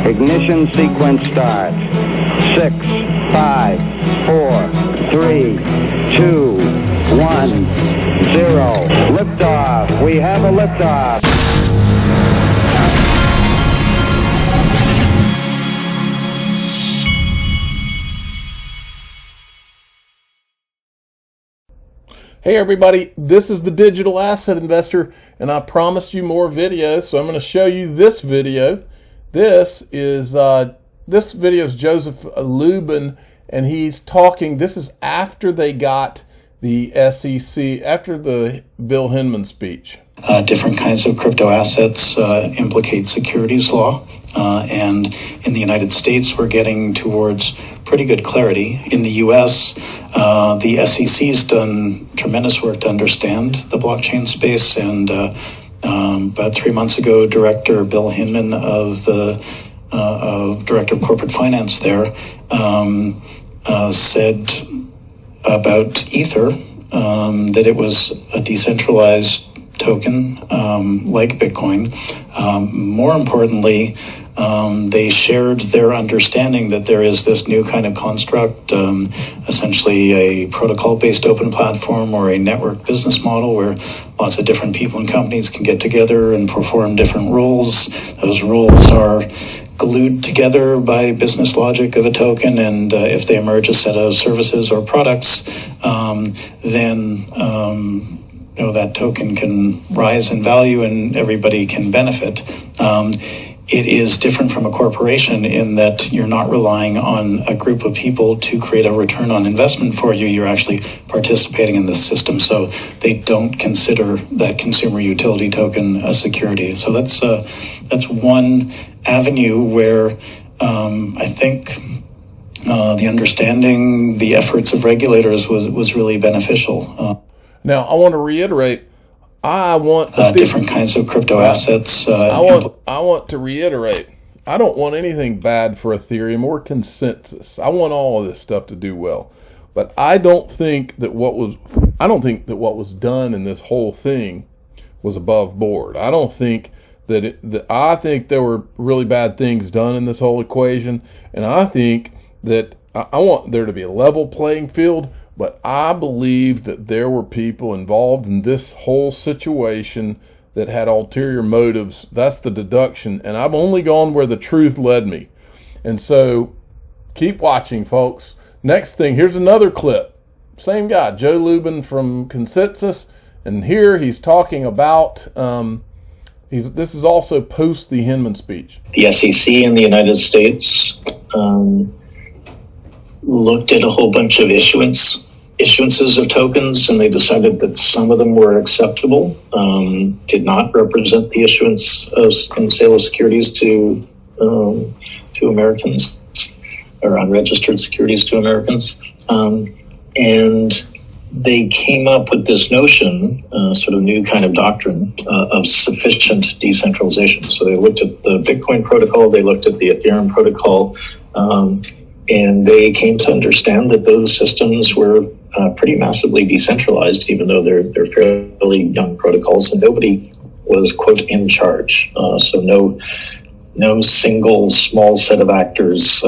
Ignition sequence starts. 6, 5, 4, 3, 2, 1, 0. Liftoff. We have a liftoff. Hey everybody, this is the Digital Asset Investor, and I promised you more videos, so I'm going to show you this video. This video is Joseph Lubin, and he's talking. This is after they got the SEC, after the Bill Hinman speech. Different kinds of crypto assets implicate securities law, and in the United States we're getting towards pretty good clarity. In the US, the SEC's done tremendous work to understand the blockchain space, and about 3 months ago, Director Bill Hinman of Director of Corporate Finance there said about Ether that it was a decentralized token like Bitcoin. More importantly, they shared their understanding that there is this new kind of construct, essentially a protocol-based open platform or a network business model where lots of different people and companies can get together and perform different roles. Those roles are glued together by business logic of a token, and if they emerge a set of services or products, then that token can rise in value and everybody can benefit. It is different from a corporation in that you're not relying on a group of people to create a return on investment for you. You're actually participating in the system, so they don't consider that consumer utility token a security. So that's one avenue where I think the understanding, the efforts of regulators was really beneficial. Now, I want to reiterate, I want different kinds of crypto assets. I want to reiterate, I don't want anything bad for Ethereum or consensus. I want all of this stuff to do well, but I don't think that what was done in this whole thing was above board. I don't think I think there were really bad things done in this whole equation, and I think that I want there to be a level playing field. But I believe that there were people involved in this whole situation that had ulterior motives. That's the deduction. And I've only gone where the truth led me. And so keep watching, folks. Next thing, here's another clip. Same guy, Joe Lubin from Consensus. And here he's talking about, this is also post the Hinman speech. The SEC in the United States looked at a whole bunch of issuances of tokens, and they decided that some of them were acceptable, did not represent the issuance of and sale of securities to Americans, or unregistered securities to Americans. And they came up with this notion, sort of new kind of doctrine of sufficient decentralization. So they looked at the Bitcoin protocol, they looked at the Ethereum protocol, and they came to understand that those systems were pretty massively decentralized, even though they're fairly young protocols, and nobody was, quote, in charge. So no single small set of actors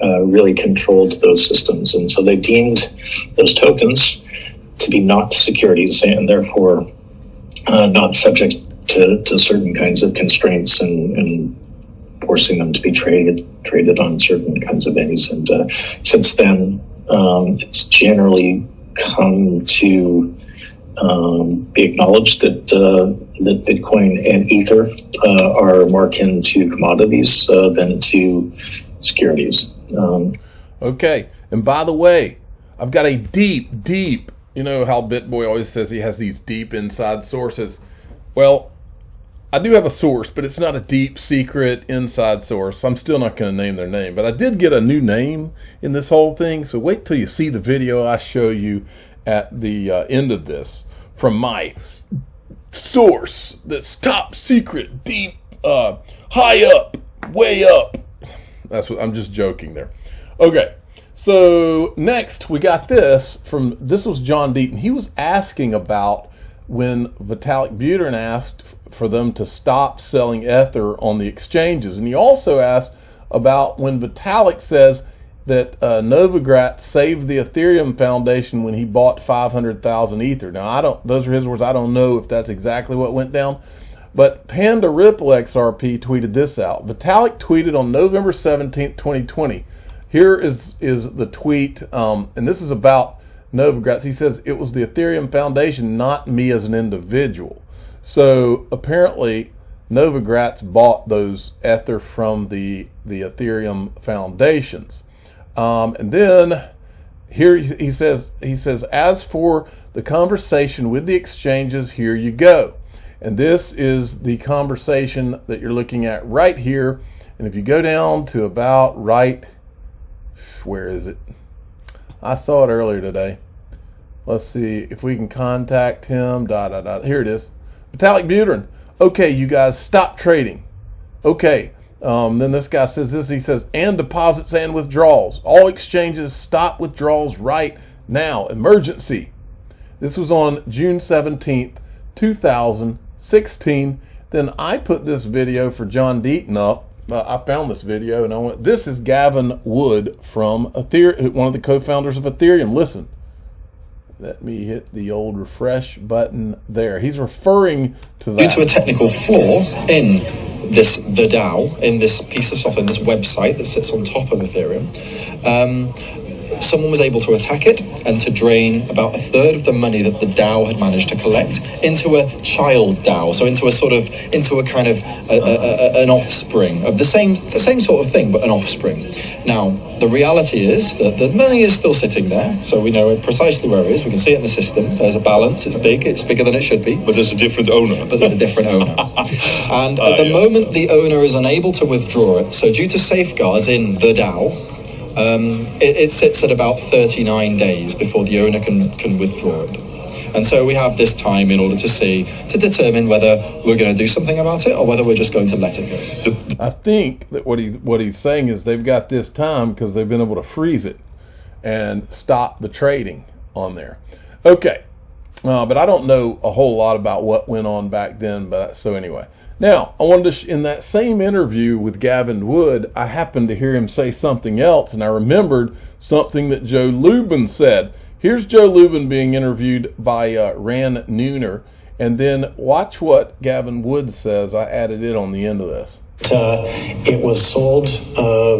really controlled those systems. And so they deemed those tokens to be not securities, and therefore not subject to certain kinds of constraints and forcing them to be traded on certain kinds of venues. And since then, it's generally come to be acknowledged that that Bitcoin and Ether are more akin to commodities than to securities. Okay, and by the way, I've got a deep, you know how BitBoy always says he has these deep inside sources. Well, I do have a source, but it's not a deep secret inside source. I'm still not going to name their name, but I did get a new name in this whole thing. So wait till you see the video I show you at the end of this from my source that's top secret, deep, high up, way up. That's what I'm just joking there. Okay. So next we got this was John Deaton. He was asking about when Vitalik Buterin asked for them to stop selling Ether on the exchanges. And he also asked about when Vitalik says that Novogratz saved the Ethereum Foundation when he bought 500,000 Ether. Now, those are his words. I don't know if that's exactly what went down. But Panda Ripple XRP tweeted this out. Vitalik tweeted on November 17th, 2020. Here is the tweet, and this is about Novogratz. He says, it was the Ethereum Foundation, not me as an individual. So apparently Novogratz bought those Ether from the Ethereum Foundations. And then here he says, as for the conversation with the exchanges, here you go. And this is the conversation that you're looking at right here. And if you go down to about right, where is it? I saw it earlier today. Let's see if we can contact him. Here it is. Vitalik Buterin. Okay, you guys, stop trading. Okay. Then this guy says this. He says, and deposits and withdrawals. All exchanges stop withdrawals right now. Emergency. This was on June 17th, 2016. Then I put this video for John Deaton up. I found this video and I went, this is Gavin Wood from Ethereum, one of the co-founders of Ethereum. Listen. Let me hit the old refresh button there. He's referring to that. Due to a technical flaw in the DAO, in this piece of software, in this website that sits on top of Ethereum, someone was able to attack it and to drain about a third of the money that the DAO had managed to collect into a child DAO, so into a kind of an offspring of the same sort of thing, but an offspring. Now, the reality is that the money is still sitting there, so we know precisely where it is. We can see it in the system. There's a balance. It's bigger than it should be. But there's a different owner. And at the moment, the owner is unable to withdraw it. So due to safeguards in the DAO, it sits at about 39 days before the owner can withdraw it. And so we have this time in order to determine whether we're going to do something about it or whether we're just going to let it go. I think that what he's saying is they've got this time because they've been able to freeze it and stop the trading on there. Okay. But I don't know a whole lot about what went on back then. But so anyway, now I wanted to, in that same interview with Gavin Wood, I happened to hear him say something else, and I remembered something that Joe Lubin said. Here's Joe Lubin being interviewed by Ran Nooner, and then watch what Gavin Wood says. I added it on the end of this. It was sold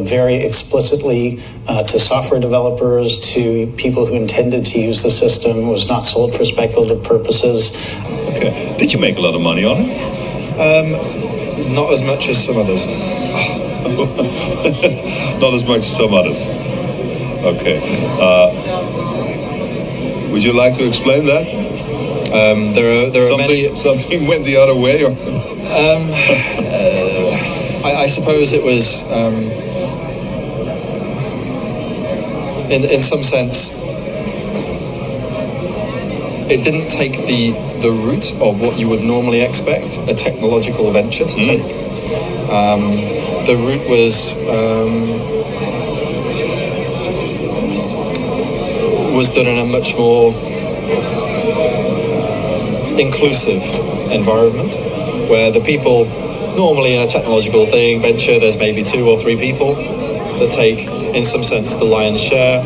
very explicitly to software developers, to people who intended to use the system. It was not sold for speculative purposes. Okay. Did you make a lot of money on it? Not as much as some others. Not as much as some others. Okay. Would you like to explain that? There are many. Something went the other way, or? I suppose it was, in some sense, it didn't take the route of what you would normally expect a technological venture to take. The route was done in a much more inclusive environment, where the people, normally in a technological venture, there's maybe 2 or 3 people that take, in some sense, the lion's share,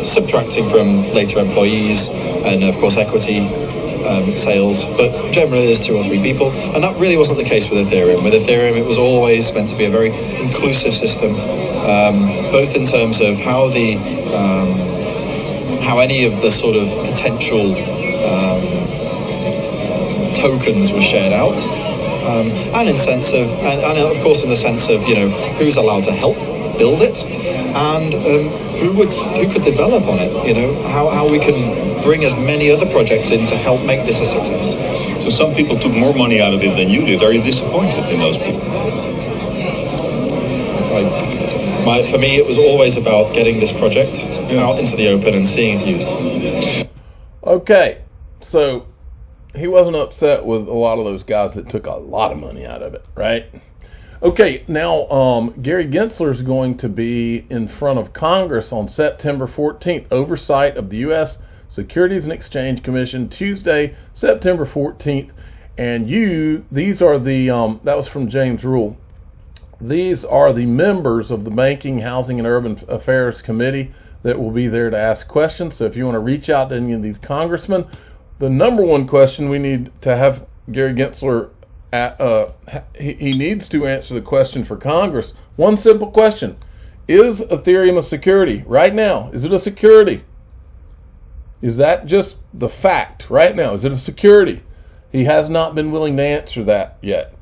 subtracting from later employees and, of course, equity sales. But generally, there's 2 or 3 people, and that really wasn't the case with Ethereum. With Ethereum, it was always meant to be a very inclusive system, both in terms of how any of the sort of potential tokens were shared out, and in sense of, and of course in the sense of, who's allowed to help build it, and who could develop on it. How we can bring as many other projects in to help make this a success. So some people took more money out of it than you did. Are you disappointed in those people? For me, it was always about getting this project out into the open and seeing it used. Okay, so he wasn't upset with a lot of those guys that took a lot of money out of it, right? Okay, now Gary Gensler is going to be in front of Congress on September 14th, oversight of the U.S. Securities and Exchange Commission, Tuesday, September 14th. And these are the, that was from James Rule. These are the members of the Banking, Housing, and Urban Affairs Committee that will be there to ask questions. So if you want to reach out to any of these congressmen, the number one question we need to have Gary Gensler he needs to answer the question for Congress. One simple question. Is Ethereum a security? Right now, is it a security? Is that just the fact right now? Is it a security? He has not been willing to answer that yet.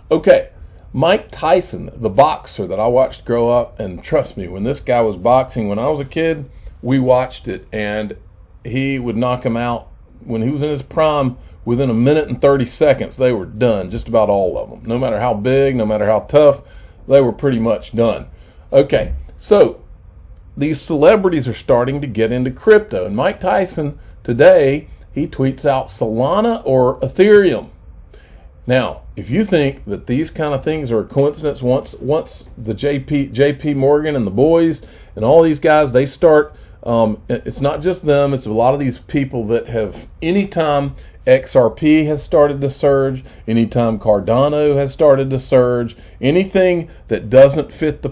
Okay, Mike Tyson, the boxer that I watched grow up, and trust me, when this guy was boxing when I was a kid, we watched it, and he would knock him out when he was in his prime. Within a minute and 30 seconds, they were done, just about all of them. No matter how big, no matter how tough, they were pretty much done. Okay, so these celebrities are starting to get into crypto. And Mike Tyson, today, he tweets out Solana or Ethereum. Now, if you think that these kind of things are a coincidence, once the JP Morgan and the boys and all these guys, they start, it's not just them, it's a lot of these people that have, anytime XRP has started to surge, anytime Cardano has started to surge, anything that doesn't fit the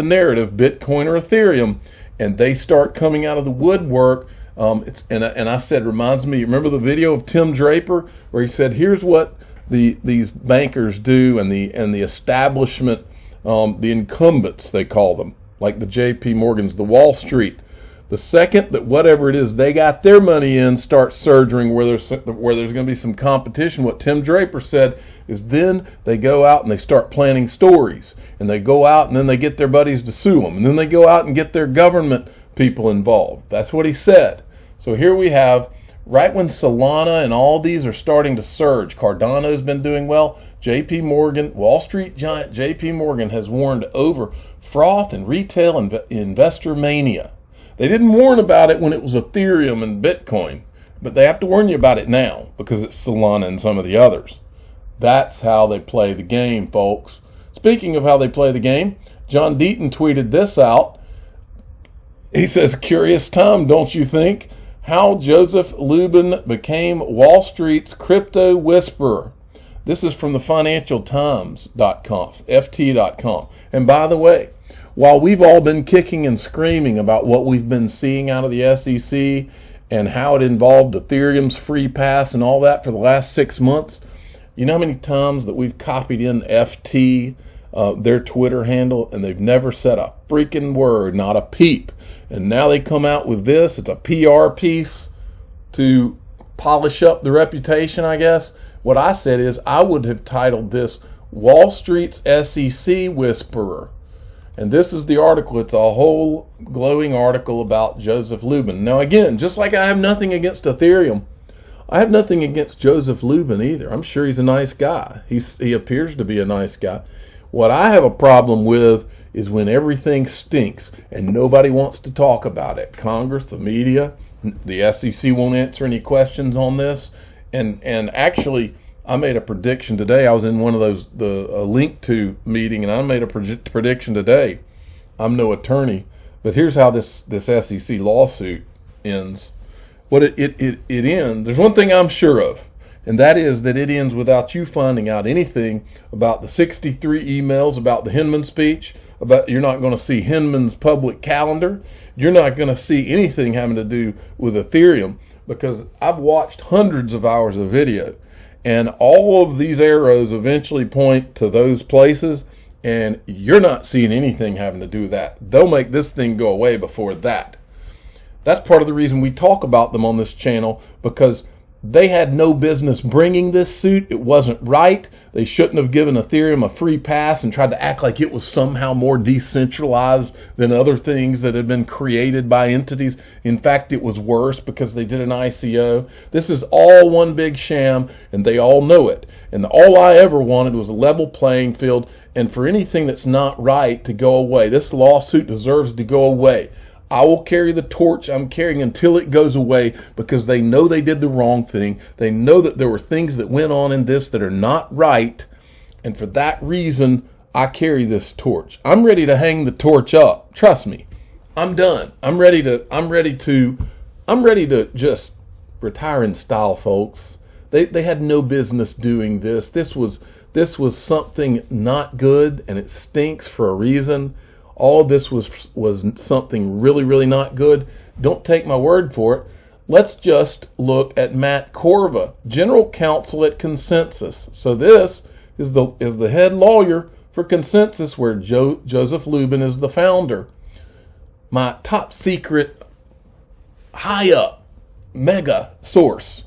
narrative, Bitcoin or Ethereum, and they start coming out of the woodwork. And I said, reminds me, remember the video of Tim Draper where he said, here's what these bankers do, and the establishment, the incumbents they call them, like the JP Morgans, the Wall Street. The second that whatever it is they got their money in starts surging, where there's going to be some competition, what Tim Draper said is then they go out and they start planning stories, and they go out and then they get their buddies to sue them, and then they go out and get their government people involved. That's what he said. So here we have, right when Solana and all these are starting to surge, Cardano's been doing well, JP Morgan, Wall Street giant JP Morgan has warned over froth and retail investor mania. They didn't warn about it when it was Ethereum and Bitcoin, but they have to warn you about it now because it's Solana and some of the others. That's how they play the game, folks. Speaking of how they play the game, John Deaton tweeted this out. He says, curious time, don't you think? How Joseph Lubin became Wall Street's crypto whisperer. This is from the financialtimes.com, ft.com. And by the way, while we've all been kicking and screaming about what we've been seeing out of the SEC and how it involved Ethereum's free pass and all that for the last 6 months, you know how many times that we've copied in FT, their Twitter handle, and they've never said a freaking word, not a peep. And now they come out with this. It's a PR piece to polish up the reputation, I guess. What I said is I would have titled this Wall Street's SEC Whisperer. And this is the article. It's a whole glowing article about Joseph Lubin. Now, again, just like I have nothing against Ethereum, I have nothing against Joseph Lubin either. I'm sure he's a nice guy. He appears to be a nice guy. What I have a problem with is when everything stinks and nobody wants to talk about it. Congress, the media, the SEC won't answer any questions on this. And actually, I made a prediction today. I was in one of those, a link to meeting, and I made a prediction today. I'm no attorney, but here's how this SEC lawsuit ends. What it ends, there's one thing I'm sure of, and that is that it ends without you finding out anything about the 63 emails about the Hinman speech. You're not going to see Hinman's public calendar. You're not going to see anything having to do with Ethereum, because I've watched hundreds of hours of video. And all of these arrows eventually point to those places, and you're not seeing anything having to do with that. They'll make this thing go away before that. That's part of the reason we talk about them on this channel, because they had no business bringing this suit. It wasn't right. They shouldn't have given Ethereum a free pass and tried to act like it was somehow more decentralized than other things that had been created by entities. In fact, it was worse because they did an ICO. This is all one big sham, and they all know it. And all I ever wanted was a level playing field, and for anything that's not right to go away. This lawsuit deserves to go away. I will carry the torch I'm carrying until it goes away, because they know they did the wrong thing. They know that there were things that went on in this that are not right. And for that reason, I carry this torch. I'm ready to hang the torch up. Trust me. I'm done. I'm ready to just retire in style, folks. They had no business doing this. This was something not good, and it stinks for a reason. All of this was something really, really not good. Don't take my word for it. Let's just look at Matt Corva, General Counsel at Consensus. So this is the head lawyer for Consensus, where Joseph Lubin is the founder. My top secret, high up, mega source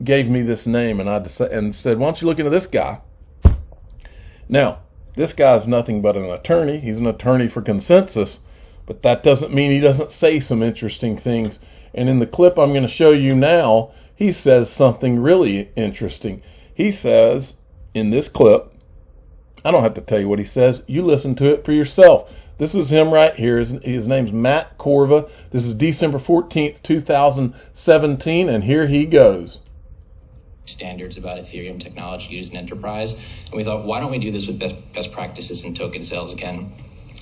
gave me this name, and said, why don't you look into this guy? Now, this guy's nothing but an attorney. He's an attorney for Consensus, but that doesn't mean he doesn't say some interesting things. And in the clip I'm going to show you now, he says something really interesting. He says in this clip, I don't have to tell you what he says. You listen to it for yourself. This is him right here. His name's Matt Corva. This is December 14th, 2017, and here he goes. Standards about Ethereum technology used in enterprise. And we thought, why don't we do this with best practices in token sales again?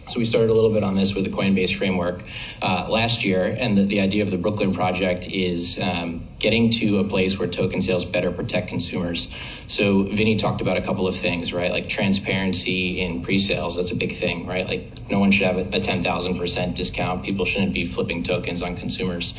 So we started a little bit on this with the Coinbase framework last year, and the idea of the Brooklyn project is getting to a place where token sales better protect consumers. So Vinny talked about a couple of things, right? Like transparency in pre-sales, that's a big thing, right? Like no one should have a 10,000% discount. People shouldn't be flipping tokens on consumers.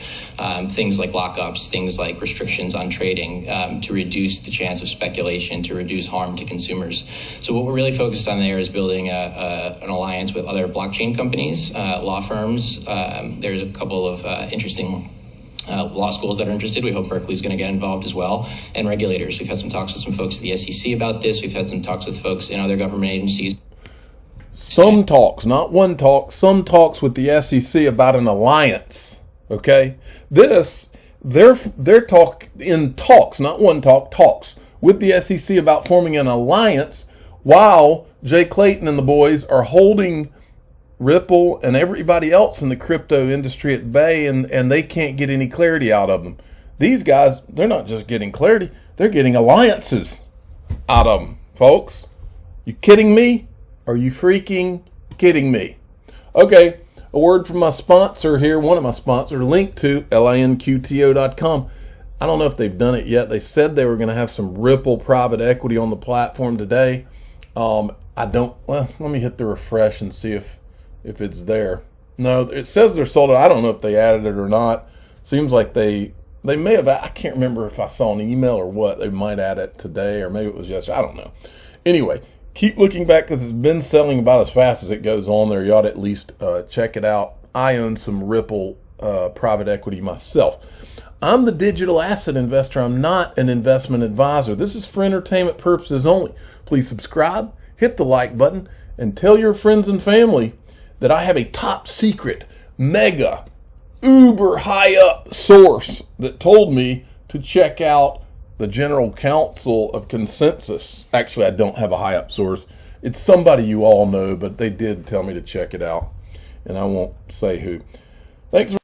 Things like lockups, things like restrictions on trading to reduce the chance of speculation, to reduce harm to consumers. So what we're really focused on there is building an alliance with other blockchain companies, law firms. There's a couple of interesting law schools that are interested. We hope Berkeley's going to get involved as well, and regulators. We've had some talks with some folks at the SEC about this. We've had some talks with folks in other government agencies. Some talks, not one talk, some talks with the SEC about an alliance. Okay, they're talk in talks, not one talk, talks with the SEC about forming an alliance, while Jay Clayton and the boys are holding Ripple and everybody else in the crypto industry at bay, and they can't get any clarity out of them. These guys, they're not just getting clarity, they're getting alliances out of them, folks. You kidding me? Are you freaking kidding me? Okay, a word from my sponsor here, one of my sponsors, linked to linqto.com. I don't know if they've done it yet. They said they were going to have some Ripple private equity on the platform today. Well, let me hit the refresh and see if it's there. No, it says they're sold out. I don't know if they added it or not. Seems like they may have. I can't remember if I saw an email or what. They might add it today, or maybe it was yesterday. I don't know. Anyway, keep looking back because it's been selling about as fast as it goes on there. You ought to at least check it out. I own some Ripple private equity myself. I'm the digital asset investor. I'm not an investment advisor. This is for entertainment purposes only. Please subscribe, hit the like button, and tell your friends and family that I have a top secret, mega, uber high up source that told me to check out the General Counsel of Consensus. Actually, I don't have a high up source. It's somebody you all know, but they did tell me to check it out, and I won't say who. Thanks.